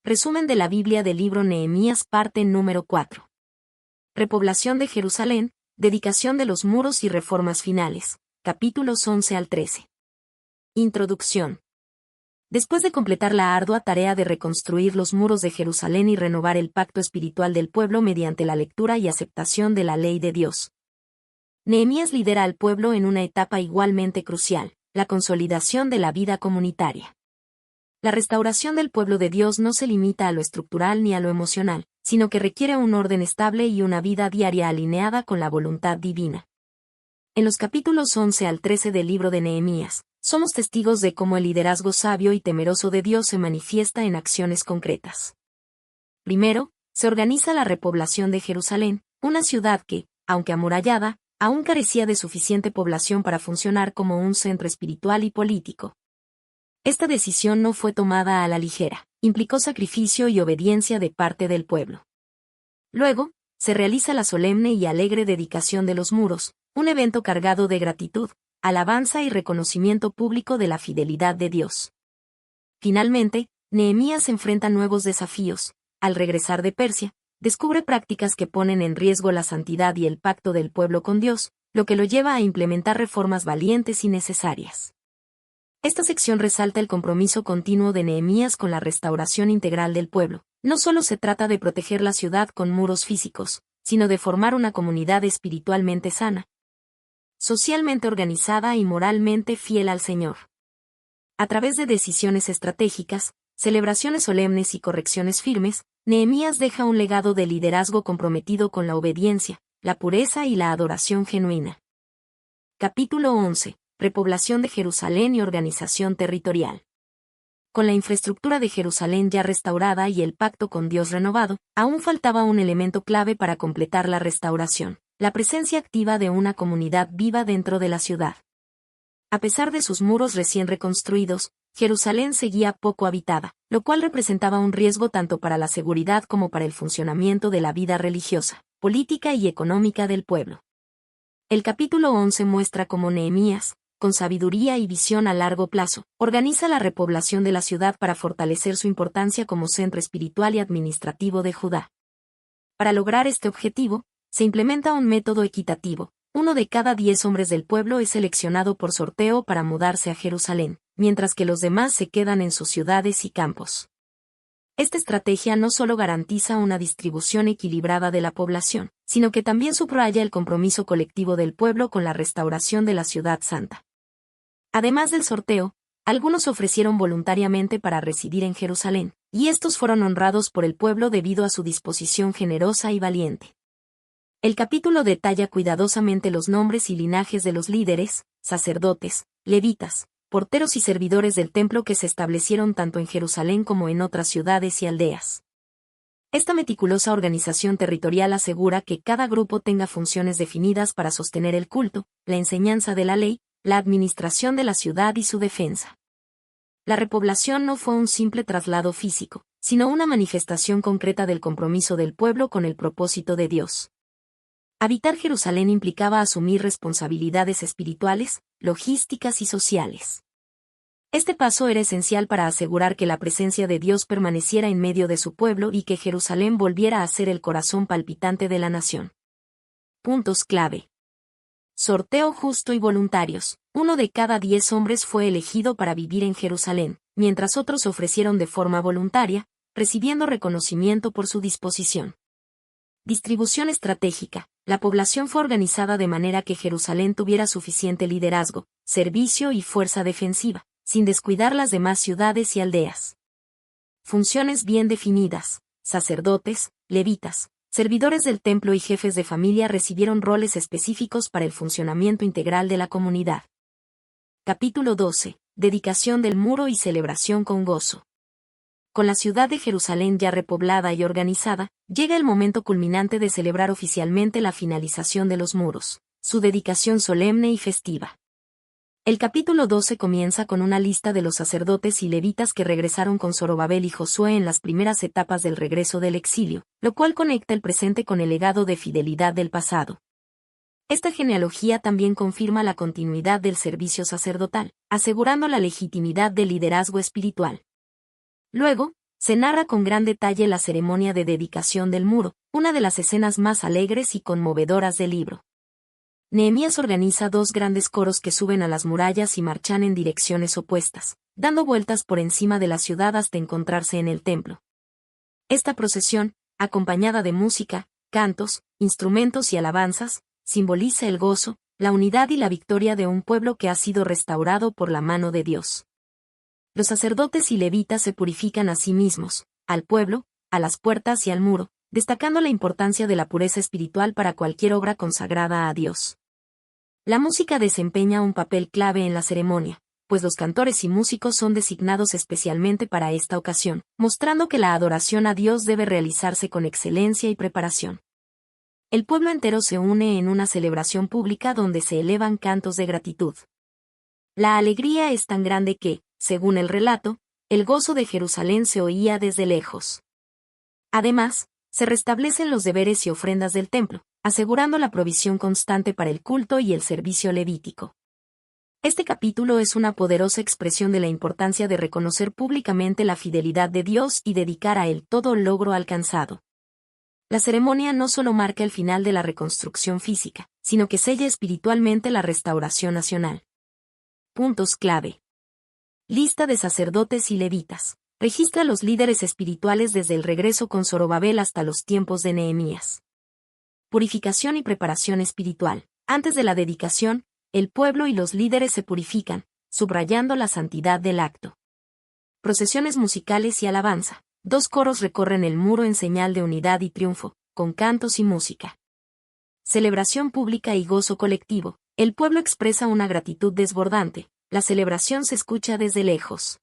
Resumen de la Biblia del libro Nehemías, parte número 4. Repoblación de Jerusalén, dedicación de los muros y reformas finales, capítulos 11 al 13. Introducción. Después de completar la ardua tarea de reconstruir los muros de Jerusalén y renovar el pacto espiritual del pueblo mediante la lectura y aceptación de la ley de Dios, Nehemías lidera al pueblo en una etapa igualmente crucial, la consolidación de la vida comunitaria. La restauración del pueblo de Dios no se limita a lo estructural ni a lo emocional, sino que requiere un orden estable y una vida diaria alineada con la voluntad divina. En los capítulos 11 al 13 del libro de Nehemías, somos testigos de cómo el liderazgo sabio y temeroso de Dios se manifiesta en acciones concretas. Primero, se organiza la repoblación de Jerusalén, una ciudad que, aunque amurallada, aún carecía de suficiente población para funcionar como un centro espiritual y político. Esta decisión no fue tomada a la ligera, implicó sacrificio y obediencia de parte del pueblo. Luego, se realiza la solemne y alegre dedicación de los muros, un evento cargado de gratitud, alabanza y reconocimiento público de la fidelidad de Dios. Finalmente, Nehemías enfrenta nuevos desafíos. Al regresar de Persia, descubre prácticas que ponen en riesgo la santidad y el pacto del pueblo con Dios, lo que lo lleva a implementar reformas valientes y necesarias. Esta sección resalta el compromiso continuo de Nehemías con la restauración integral del pueblo. No solo se trata de proteger la ciudad con muros físicos, sino de formar una comunidad espiritualmente sana, socialmente organizada y moralmente fiel al Señor. A través de decisiones estratégicas, celebraciones solemnes y correcciones firmes, Nehemías deja un legado de liderazgo comprometido con la obediencia, la pureza y la adoración genuina. Capítulo 11. Repoblación de Jerusalén y organización territorial. Con la infraestructura de Jerusalén ya restaurada y el pacto con Dios renovado, aún faltaba un elemento clave para completar la restauración: la presencia activa de una comunidad viva dentro de la ciudad. A pesar de sus muros recién reconstruidos, Jerusalén seguía poco habitada, lo cual representaba un riesgo tanto para la seguridad como para el funcionamiento de la vida religiosa, política y económica del pueblo. El capítulo 11 muestra cómo Nehemías, con sabiduría y visión a largo plazo, organiza la repoblación de la ciudad para fortalecer su importancia como centro espiritual y administrativo de Judá. Para lograr este objetivo, se implementa un método equitativo. 1 de cada 10 hombres del pueblo es seleccionado por sorteo para mudarse a Jerusalén, mientras que los demás se quedan en sus ciudades y campos. Esta estrategia no solo garantiza una distribución equilibrada de la población, sino que también subraya el compromiso colectivo del pueblo con la restauración de la ciudad santa. Además del sorteo, algunos ofrecieron voluntariamente para residir en Jerusalén, y estos fueron honrados por el pueblo debido a su disposición generosa y valiente. El capítulo detalla cuidadosamente los nombres y linajes de los líderes, sacerdotes, levitas, porteros y servidores del templo que se establecieron tanto en Jerusalén como en otras ciudades y aldeas. Esta meticulosa organización territorial asegura que cada grupo tenga funciones definidas para sostener el culto, la enseñanza de la ley, la administración de la ciudad y su defensa. La repoblación no fue un simple traslado físico, sino una manifestación concreta del compromiso del pueblo con el propósito de Dios. Habitar Jerusalén implicaba asumir responsabilidades espirituales, logísticas y sociales. Este paso era esencial para asegurar que la presencia de Dios permaneciera en medio de su pueblo y que Jerusalén volviera a ser el corazón palpitante de la nación. Puntos clave. Sorteo justo y voluntarios. 1 de cada 10 hombres fue elegido para vivir en Jerusalén, mientras otros se ofrecieron de forma voluntaria, recibiendo reconocimiento por su disposición. Distribución estratégica. La población fue organizada de manera que Jerusalén tuviera suficiente liderazgo, servicio y fuerza defensiva, sin descuidar las demás ciudades y aldeas. Funciones bien definidas. Sacerdotes, levitas, servidores del templo y jefes de familia recibieron roles específicos para el funcionamiento integral de la comunidad. Capítulo 12. Dedicación del muro y celebración con gozo. Con la ciudad de Jerusalén ya repoblada y organizada, llega el momento culminante de celebrar oficialmente la finalización de los muros, su dedicación solemne y festiva. El capítulo 12 comienza con una lista de los sacerdotes y levitas que regresaron con Zorobabel y Josué en las primeras etapas del regreso del exilio, lo cual conecta el presente con el legado de fidelidad del pasado. Esta genealogía también confirma la continuidad del servicio sacerdotal, asegurando la legitimidad del liderazgo espiritual. Luego, Se narra con gran detalle la ceremonia de dedicación del muro, una de las escenas más alegres y conmovedoras del libro. Nehemías organiza dos grandes coros que suben a las murallas y marchan en direcciones opuestas, dando vueltas por encima de la ciudad hasta encontrarse en el templo. Esta procesión, acompañada de música, cantos, instrumentos y alabanzas, simboliza el gozo, la unidad y la victoria de un pueblo que ha sido restaurado por la mano de Dios. Los sacerdotes y levitas se purifican a sí mismos, al pueblo, a las puertas y al muro, destacando la importancia de la pureza espiritual para cualquier obra consagrada a Dios. La música desempeña un papel clave en la ceremonia, pues los cantores y músicos son designados especialmente para esta ocasión, mostrando que la adoración a Dios debe realizarse con excelencia y preparación. El pueblo entero se une en una celebración pública donde se elevan cantos de gratitud. La alegría es tan grande que, según el relato, el gozo de Jerusalén se oía desde lejos. Además, se restablecen los deberes y ofrendas del templo, asegurando la provisión constante para el culto y el servicio levítico. Este capítulo es una poderosa expresión de la importancia de reconocer públicamente la fidelidad de Dios y dedicar a Él todo logro alcanzado. La ceremonia no solo marca el final de la reconstrucción física, sino que sella espiritualmente la restauración nacional. Puntos clave. Lista de sacerdotes y levitas. Registra los líderes espirituales desde el regreso con Zorobabel hasta los tiempos de Nehemías. Purificación y preparación espiritual. Antes de la dedicación, el pueblo y los líderes se purifican, subrayando la santidad del acto. Procesiones musicales y alabanza. Dos coros recorren el muro en señal de unidad y triunfo, con cantos y música. Celebración pública y gozo colectivo. El pueblo expresa una gratitud desbordante, la celebración se escucha desde lejos.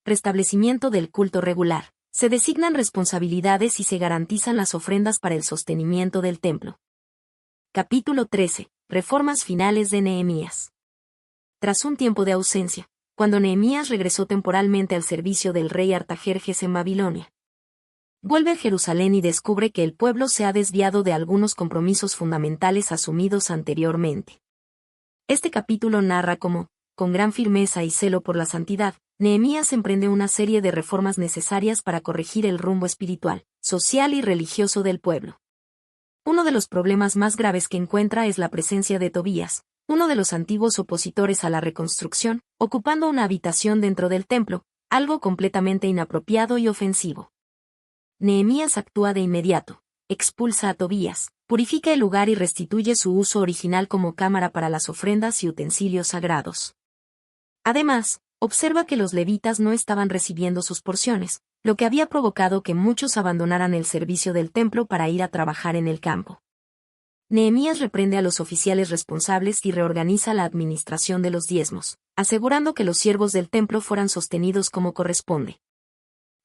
Restablecimiento del culto regular. Se designan responsabilidades y se garantizan las ofrendas para el sostenimiento del templo. Capítulo 13. Reformas finales de Nehemías. Tras un tiempo de ausencia, cuando Nehemías regresó temporalmente al servicio del rey Artajerjes en Babilonia, vuelve a Jerusalén y descubre que el pueblo se ha desviado de algunos compromisos fundamentales asumidos anteriormente. Este capítulo narra cómo, con gran firmeza y celo por la santidad, Nehemías emprende una serie de reformas necesarias para corregir el rumbo espiritual, social y religioso del pueblo. Uno de los problemas más graves que encuentra es la presencia de Tobías, uno de los antiguos opositores a la reconstrucción, ocupando una habitación dentro del templo, algo completamente inapropiado y ofensivo. Nehemías actúa de inmediato, expulsa a Tobías, purifica el lugar y restituye su uso original como cámara para las ofrendas y utensilios sagrados. Además, observa que los levitas no estaban recibiendo sus porciones, lo que había provocado que muchos abandonaran el servicio del templo para ir a trabajar en el campo. Nehemías reprende a los oficiales responsables y reorganiza la administración de los diezmos, asegurando que los siervos del templo fueran sostenidos como corresponde.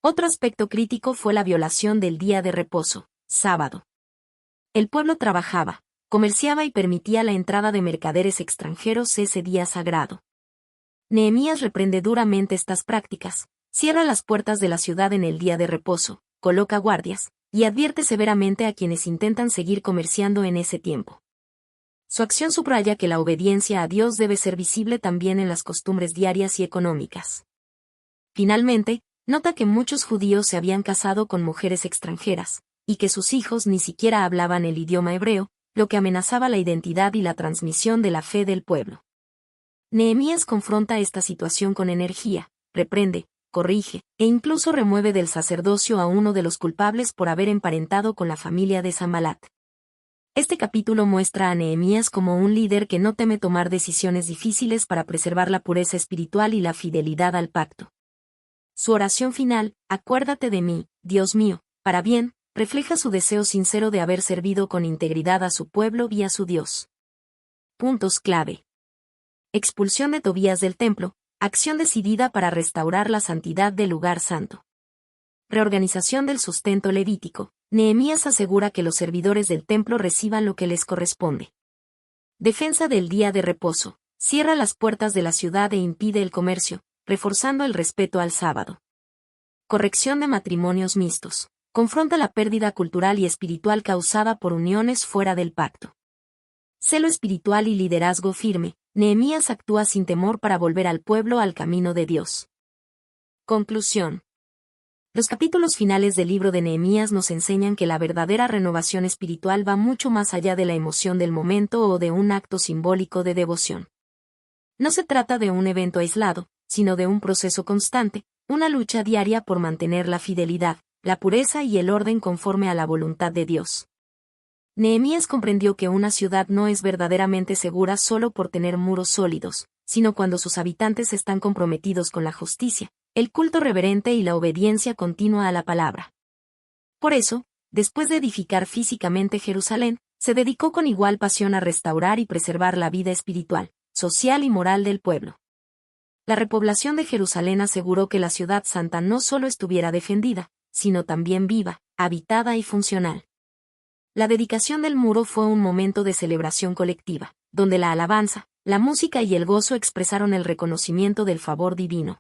Otro aspecto crítico fue la violación del día de reposo, sábado. El pueblo trabajaba, comerciaba y permitía la entrada de mercaderes extranjeros ese día sagrado. Nehemías reprende duramente estas prácticas, cierra las puertas de la ciudad en el día de reposo, coloca guardias, y advierte severamente a quienes intentan seguir comerciando en ese tiempo. Su acción subraya que la obediencia a Dios debe ser visible también en las costumbres diarias y económicas. Finalmente, nota que muchos judíos se habían casado con mujeres extranjeras, y que sus hijos ni siquiera hablaban el idioma hebreo, lo que amenazaba la identidad y la transmisión de la fe del pueblo. Nehemías confronta esta situación con energía, reprende, corrige, e incluso remueve del sacerdocio a uno de los culpables por haber emparentado con la familia de Sanbalat. Este capítulo muestra a Nehemías como un líder que no teme tomar decisiones difíciles para preservar la pureza espiritual y la fidelidad al pacto. Su oración final, acuérdate de mí, Dios mío, para bien, refleja su deseo sincero de haber servido con integridad a su pueblo y a su Dios. Puntos clave. Expulsión de Tobías del templo, acción decidida para restaurar la santidad del lugar santo. Reorganización del sustento levítico. Nehemías asegura que los servidores del templo reciban lo que les corresponde. Defensa del día de reposo. Cierra las puertas de la ciudad e impide el comercio, reforzando el respeto al sábado. Corrección de matrimonios mixtos. Confronta la pérdida cultural y espiritual causada por uniones fuera del pacto. Celo espiritual y liderazgo firme. Nehemías actúa sin temor para volver al pueblo al camino de Dios. Conclusión. Los capítulos finales del libro de Nehemías nos enseñan que la verdadera renovación espiritual va mucho más allá de la emoción del momento o de un acto simbólico de devoción. No se trata de un evento aislado, sino de un proceso constante, una lucha diaria por mantener la fidelidad, la pureza y el orden conforme a la voluntad de Dios. Nehemías comprendió que una ciudad no es verdaderamente segura solo por tener muros sólidos, sino cuando sus habitantes están comprometidos con la justicia, el culto reverente y la obediencia continua a la palabra. Por eso, después de edificar físicamente Jerusalén, se dedicó con igual pasión a restaurar y preservar la vida espiritual, social y moral del pueblo. La repoblación de Jerusalén aseguró que la ciudad santa no solo estuviera defendida, sino también viva, habitada y funcional. La dedicación del muro fue un momento de celebración colectiva, donde la alabanza, la música y el gozo expresaron el reconocimiento del favor divino.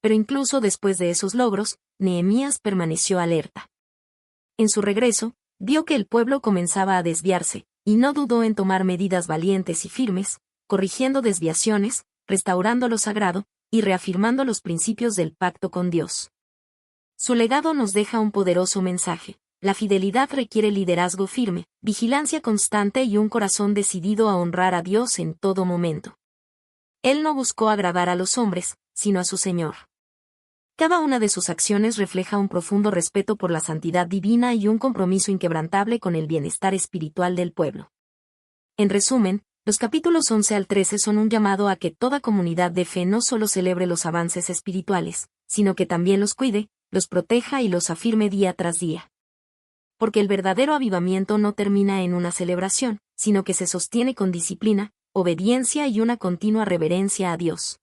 Pero incluso después de esos logros, Nehemías permaneció alerta. En su regreso, vio que el pueblo comenzaba a desviarse, y no dudó en tomar medidas valientes y firmes, corrigiendo desviaciones, restaurando lo sagrado, y reafirmando los principios del pacto con Dios. Su legado nos deja un poderoso mensaje. La fidelidad requiere liderazgo firme, vigilancia constante y un corazón decidido a honrar a Dios en todo momento. Él no buscó agradar a los hombres, sino a su Señor. Cada una de sus acciones refleja un profundo respeto por la santidad divina y un compromiso inquebrantable con el bienestar espiritual del pueblo. En resumen, los capítulos 11 al 13 son un llamado a que toda comunidad de fe no solo celebre los avances espirituales, sino que también los cuide, los proteja y los afirme día tras día. Porque el verdadero avivamiento no termina en una celebración, sino que se sostiene con disciplina, obediencia y una continua reverencia a Dios.